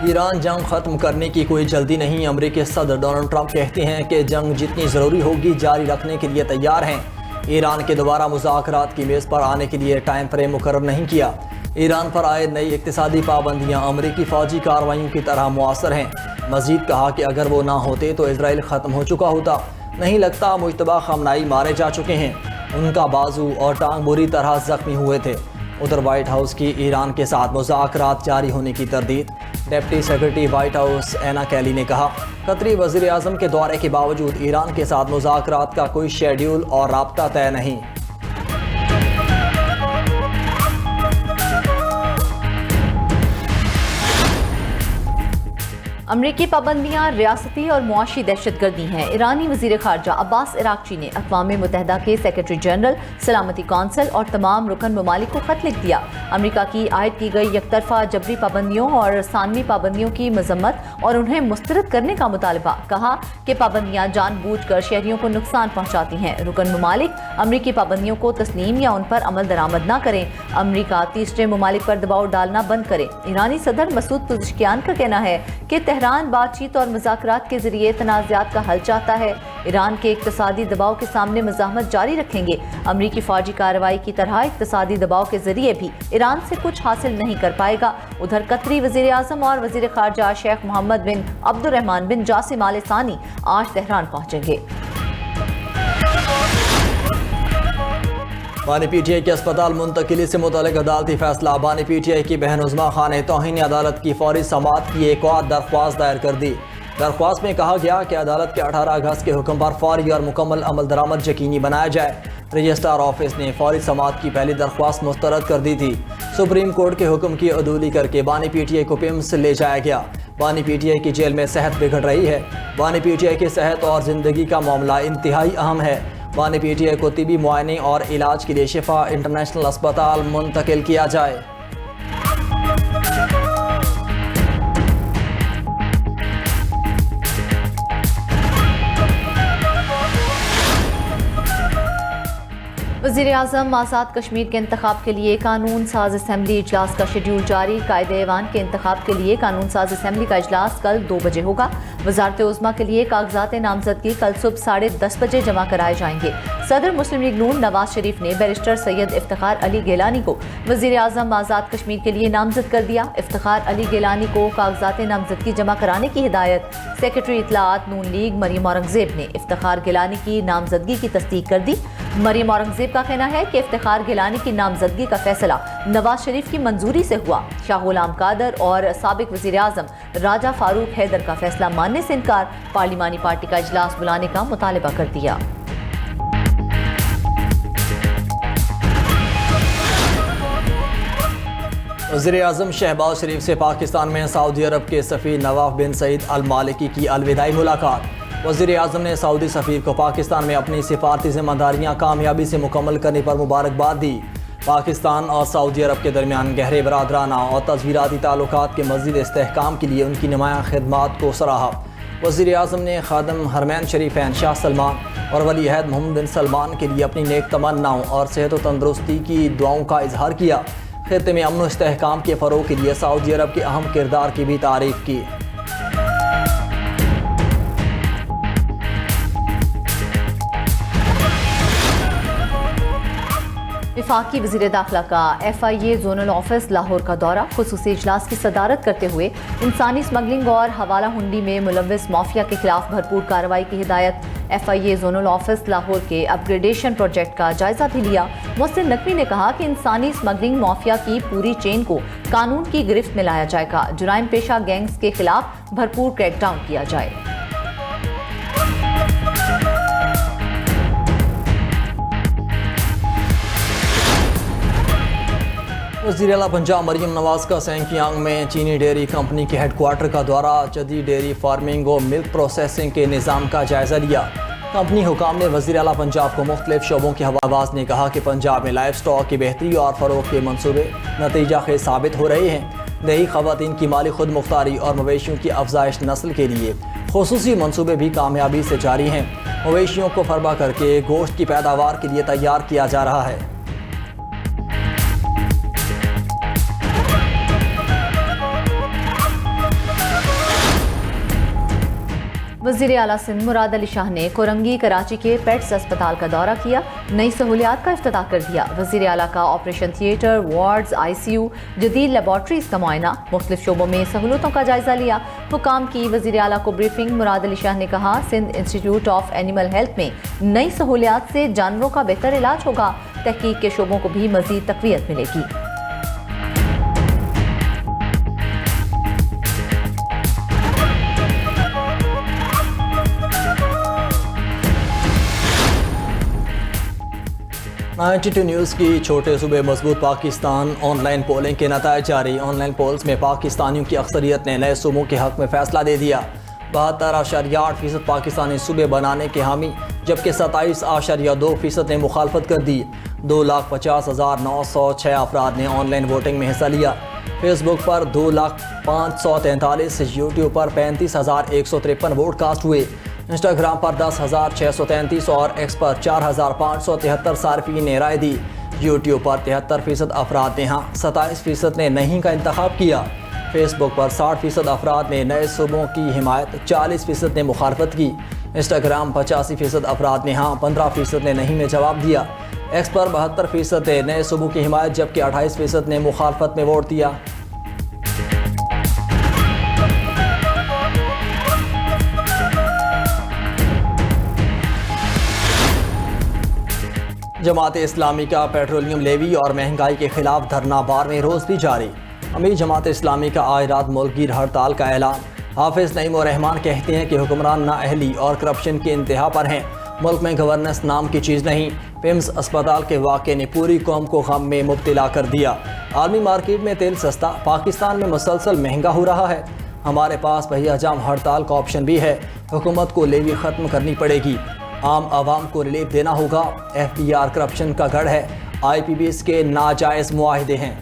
ایران جنگ ختم کرنے کی کوئی جلدی نہیں۔ امریکی صدر ڈونلڈ ٹرمپ کہتے ہیں کہ جنگ جتنی ضروری ہوگی جاری رکھنے کے لیے تیار ہیں۔ ایران کے دوبارہ مذاکرات کی میز پر آنے کے لیے ٹائم فریم مقرر نہیں کیا۔ ایران پر عائد نئی اقتصادی پابندیاں امریکی فوجی کارروائیوں کی طرح مؤثر ہیں۔ مزید کہا کہ اگر وہ نہ ہوتے تو اسرائیل ختم ہو چکا ہوتا۔ نہیں لگتا مجتبی خامنہئی مارے جا چکے ہیں۔ ان کا بازو اور ٹانگ بری طرح زخمی ہوئے تھے۔ ادھر وائٹ ہاؤس کی ایران کے ساتھ مذاکرات جاری ہونے کی تردید۔ ڈپٹی سیکرٹری وائٹ ہاؤس اینا کیلی نے کہا، قطری وزیر اعظم کے دورے کے باوجود ایران کے ساتھ مذاکرات کا کوئی شیڈول اور رابطہ طے نہیں۔ امریکی پابندیاں ریاستی اور معاشی دہشت گردی ہیں۔ ایرانی وزیر خارجہ عباس عراقچی نے اقوام متحدہ کے سیکرٹری جنرل، سلامتی کونسل اور تمام رکن ممالک کو خط لکھ دیا۔ امریکہ کی عائد کی گئی یک طرفہ جبری پابندیوں اور ثانوی پابندیوں کی مذمت اور انہیں مسترد کرنے کا مطالبہ۔ کہا کہ پابندیاں جان بوجھ کر شہریوں کو نقصان پہنچاتی ہیں۔ رکن ممالک امریکی پابندیوں کو تسلیم یا ان پر عمل درآمد نہ کریں۔ امریکہ تیسرے ممالک پر دباؤ ڈالنا بند کرے۔ ایرانی صدر مسعود پزشکیان کا کہنا ہے کہ تہران بات چیت اور مذاکرات کے ذریعے تنازعات کا حل چاہتا ہے۔ ایران کے اقتصادی دباؤ کے سامنے مزاحمت جاری رکھیں گے۔ امریکی فوجی کارروائی کی طرح اقتصادی دباؤ کے ذریعے بھی ایران سے کچھ حاصل نہیں کر پائے گا۔ ادھر قطری وزیر اعظم اور وزیر خارجہ شیخ محمد بن عبد الرحمن بن جاسم آل ثانی آج تہران پہنچیں گے۔ بانی پی ٹی آئی کے اسپتال منتقلی سے متعلق عدالتی فیصلہ۔ بانی پی ٹی آئی کی بہن عظمیٰ خان نے توہین عدالت کی فوری سماعت کی ایک اور درخواست دائر کر دی۔ درخواست میں کہا گیا کہ عدالت کے 18 اگست کے حکم پر فوری اور مکمل عمل درآمد یقینی بنایا جائے۔ رجسٹرار آفس نے فوری سماعت کی پہلی درخواست مسترد کر دی تھی۔ سپریم کورٹ کے حکم کی عدولی کر کے بانی پی ٹی آئی کو پیمز لے جایا گیا۔ بانی پی ٹی آئی کی جیل میں صحت بگڑ رہی ہے۔ بانی پی ٹی آئی کی صحت اور زندگی کا معاملہ انتہائی اہم ہے۔ بانی پی ٹی آئی کو طبی معائنے اور علاج کے لیے شفا انٹرنیشنل اسپتال منتقل کیا جائے۔ وزیر اعظم آزاد کشمیر کے انتخاب کے لیے قانون ساز اسمبلی اجلاس کا شیڈول جاری۔ قائد ایوان کے انتخاب کے لیے قانون ساز اسمبلی کا اجلاس کل 2 بجے ہوگا۔ وزارت عظمیٰ کے لیے کاغذات نامزدگی کل صبح 10:30 بجے جمع کرائے جائیں گے۔ صدر مسلم لیگ نون نواز شریف نے بیرسٹر سید افتخار علی گیلانی کو وزیر اعظم آزاد کشمیر کے لیے نامزد کر دیا۔ افتخار علی گیلانی کو کاغذات نامزدگی جمع کرانے کی ہدایت سیکرٹری اطلاعات نون لیگ مریم اورنگزیب نے افتخار گیلانی کی نامزدگی کی تصدیق کر دی۔ مریم اورنگزیب کا کہنا ہے کہ افتخار گیلانی کی نامزدگی کا فیصلہ نواز شریف کی منظوری سے ہوا۔ شاہ غلام قادر اور سابق وزیر اعظم راجہ فاروق حیدر کا فیصلہ ماننے سے انکار۔ پارلیمانی پارٹی کا اجلاس بلانے کا مطالبہ کر دیا۔ وزیر اعظم شہباز شریف سے پاکستان میں سعودی عرب کے سفیر نواف بن سعید المالکی کی الوداعی ملاقات۔ وزیر اعظم نے سعودی سفیر کو پاکستان میں اپنی سفارتی ذمہ داریاں کامیابی سے مکمل کرنے پر مبارکباد دی۔ پاکستان اور سعودی عرب کے درمیان گہرے برادرانہ اور تصویراتی تعلقات کے مزید استحکام کے لیے ان کی نمایاں خدمات کو سراہا۔ وزیر اعظم نے خادم حرمین شریفین شاہ سلمان اور ولی عہد محمد بن سلمان کے لیے اپنی نیک تمناؤں اور صحت و تندرستی کی دعاؤں کا اظہار کیا۔ خطے میں امن و استحکام کے فروغ کے لیے سعودی عرب کے اہم کردار کی بھی تعریف کی۔ وفاقی وزیر داخلہ کا ایف آئی اے زونل آفس لاہور کا دورہ۔ خصوصی اجلاس کی صدارت کرتے ہوئے انسانی اسمگلنگ اور حوالہ ہنڈی میں ملوث مافیا کے خلاف بھرپور کارروائی کی ہدایت۔ ایف آئی اے زونل آفس لاہور کے اپ گریڈیشن پروجیکٹ کا جائزہ بھی لیا۔ محسن نقوی نے کہا کہ انسانی اسمگلنگ مافیا کی پوری چین کو قانون کی گرفت میں لایا جائے گا۔ جرائم پیشہ گینگز کے خلاف بھرپور کریک ڈاؤن کیا جائے۔ وزیر اعلیٰ پنجاب مریم نواز کا سینکیانگ میں چینی ڈیری کمپنی کے ہیڈ کوارٹر کا دورہ۔ جدید ڈیری فارمنگ و ملک پروسیسنگ کے نظام کا جائزہ لیا۔ کمپنی حکام نے وزیر اعلیٰ پنجاب کو مختلف شعبوں کے حوالات نے کہا کہ پنجاب میں لائف سٹاک کی بہتری اور فروغ کے منصوبے نتیجہ خیز ثابت ہو رہے ہیں۔ دیہی خواتین کی مالی خود مختاری اور مویشیوں کی افزائش نسل کے لیے خصوصی منصوبے بھی کامیابی سے جاری ہیں۔ مویشیوں کو فربا کر کے گوشت کی پیداوار کے لیے تیار کیا جا رہا ہے۔ وزیر اعلیٰ سندھ مراد علی شاہ نے کورنگی کراچی کے پیٹس اسپتال کا دورہ کیا، نئی سہولیات کا افتتاح کر دیا۔ وزیر اعلیٰ کا آپریشن تھیٹر، وارڈز، ICU، جدید لیبارٹریز کا معائنہ، مختلف شعبوں میں سہولتوں کا جائزہ لیا۔ حکام کی وزیر اعلیٰ کو بریفنگ، مراد علی شاہ نے کہا Sindh institute of animal health میں نئی سہولیات سے جانوروں کا بہتر علاج ہوگا، تحقیق کے شعبوں کو بھی مزید تقویت ملے گی۔92 نیوز کی چھوٹے صوبے مضبوط پاکستان آن لائن پولنگ کے نتائج جاری۔ آن لائن پولز میں پاکستانیوں کی اکثریت نے نئے صوبوں کے حق میں فیصلہ دے دیا۔ 72.8% پاکستانی صوبے بنانے کے حامی، جبکہ 27.2% نے مخالفت کر دی۔ 2,50,906 افراد نے آن لائن ووٹنگ میں حصہ لیا۔ فیس بک پر 2,05,43، یوٹیوب پر 35,153 ووٹ کاسٹ ہوئے۔ انسٹاگرام پر 10,633 اور ایکس پر 4,573 صارفین نے رائے دی۔ یوٹیوب پر 73% افراد نے ہاں، 27% نے نہیں کا انتخاب کیا۔ فیس بک پر 60% افراد نے نئے صوبوں کی حمایت، 40% نے مخالفت کی۔ انسٹاگرام 85% افراد نے ہاں، 15% نے نہیں میں جواب دیا۔ ایکس پر 72% نے نئے صوبوں کی حمایت، جبکہ 28% نے مخالفت میں ووٹ دیا۔ جماعت اسلامی کا پیٹرولیم لیوی اور مہنگائی کے خلاف دھرنا 12ویں روز بھی جاری۔ امیر جماعت اسلامی کا آج رات ملک گیر ہڑتال کا اعلان۔ حافظ نعیم الرحمان کہتے ہیں کہ حکمران نااہلی اور کرپشن کی انتہا پر ہیں، ملک میں گورننس نام کی چیز نہیں۔ پیمز اسپتال کے واقعے نے پوری قوم کو غم میں مبتلا کر دیا۔ عالمی مارکیٹ میں تیل سستا، پاکستان میں مسلسل مہنگا ہو رہا ہے۔ ہمارے پاس بہیہ جام ہڑتال کا آپشن بھی ہے۔ حکومت کو لیوی ختم کرنی پڑے گی، عام عوام کو ریلیف دینا ہوگا۔ FBR کرپشن کا گڑھ ہے، IPBs کے ناجائز معاہدے ہیں۔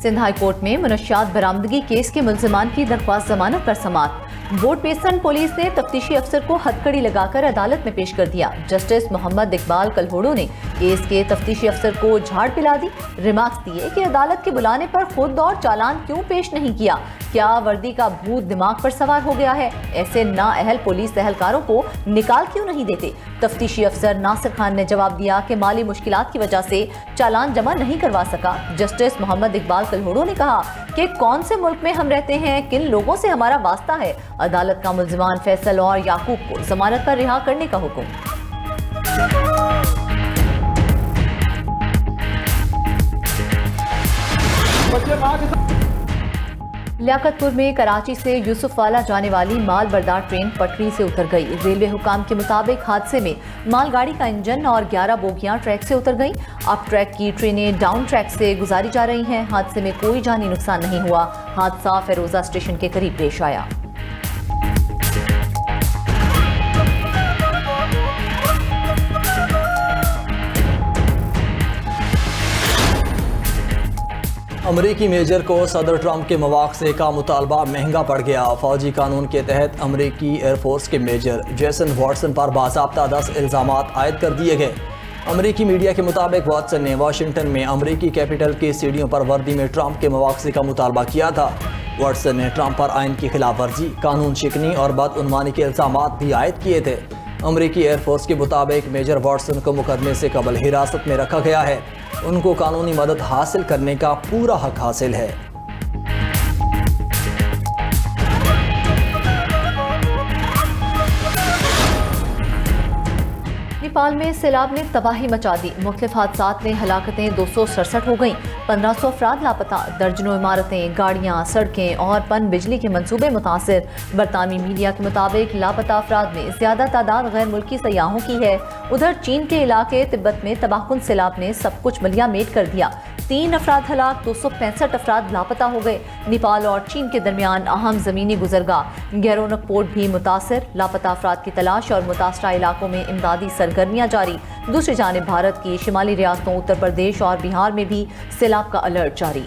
سندھ ہائی کورٹ میں منشیات برآمدگی کیس کے ملزمان کی درخواست ضمانت پر سماعت۔ بورڈ بیسن پولیس نے تفتیشی افسر کو ہتھ کڑی لگا کر عدالت میں پیش کر دیا۔ جسٹس محمد اقبال کلہوڑو نے کیس کے تفتیشی افسر کو جھاڑ پلا دی، ریمارکس دیے کہ عدالت کے بلانے پر خود اور چالان کیوں پیش نہیں کیا، کیا وردی کا بھوت دماغ پر سوار ہو گیا ہے، ایسے نااہل پولیس اہلکاروں کو نکال کیوں نہیں دیتے۔ تفتیشی افسر ناصر خان نے جواب دیا کہ مالی مشکلات کی وجہ سے چالان جمع نہیں کروا سکا۔ جسٹس محمد اقبال کلہوڑو نے کہا کہ کون سے ملک میں ہم رہتے ہیں، کن لوگوں سے ہمارا واسطہ ہے۔ عدالت کا ملزمان فیصل اور یعقوب کو ضمانت پر رہا کرنے کا حکم۔ لیاقت پور میں کراچی سے یوسف والا جانے والی مال بردار ٹرین پٹری سے اتر گئی۔ ریلوے حکام کے مطابق حادثے میں مال گاڑی کا انجن اور 11 بوگیاں ٹریک سے اتر گئیں۔ اپ ٹریک کی ٹرینیں ڈاؤن ٹریک سے گزاری جا رہی ہیں۔ حادثے میں کوئی جانی نقصان نہیں ہوا۔ حادثہ فیروزہ اسٹیشن کے قریب پیش آیا۔ امریکی میجر کو صدر ٹرمپ کے مواخذے کا مطالبہ مہنگا پڑ گیا۔ فوجی قانون کے تحت امریکی ایئر فورس کے میجر جیسن واٹسن پر باضابطہ 10 الزامات عائد کر دیے گئے۔ امریکی میڈیا کے مطابق واٹسن نے واشنگٹن میں امریکی کیپٹل کی سیڑھیوں پر وردی میں ٹرمپ کے مواخذے کا مطالبہ کیا تھا۔ واٹسن نے ٹرمپ پر آئین کی خلاف ورزی، قانون شکنی اور بدعنوانی کے الزامات بھی عائد کیے تھے۔ امریکی ایئر فورس کے مطابق میجر واٹسن کو مقدمے سے قبل حراست میں رکھا گیا ہے۔ ان کو قانونی مدد حاصل کرنے کا پورا حق حاصل ہے۔ نیپال میں سیلاب نے تباہی مچا دی۔ مختلف حادثات میں ہلاکتیں 267 ہو گئیں، 1500 افراد لاپتہ، درجنوں عمارتیں، گاڑیاں، سڑکیں اور پن بجلی کے منصوبے متاثر۔ برطانوی میڈیا کے مطابق لاپتہ افراد میں زیادہ تعداد غیر ملکی سیاحوں کی ہے۔ ادھر چین کے علاقے تبت میں تباہ کن سیلاب نے سب کچھ ملیہ میٹ کر دیا۔ 3 افراد ہلاک، 265 افراد لاپتہ ہو گئے۔ نیپال اور چین کے درمیان اہم زمینی گزرگاہ گیرونک پورٹ بھی متاثر۔ لاپتہ افراد کی تلاش اور متاثرہ علاقوں میں امدادی سرگرمیاں جاری۔ دوسری جانب بھارت کی شمالی ریاستوں اتر پردیش اور بہار میں بھی سیلاب کا الرٹ جاری۔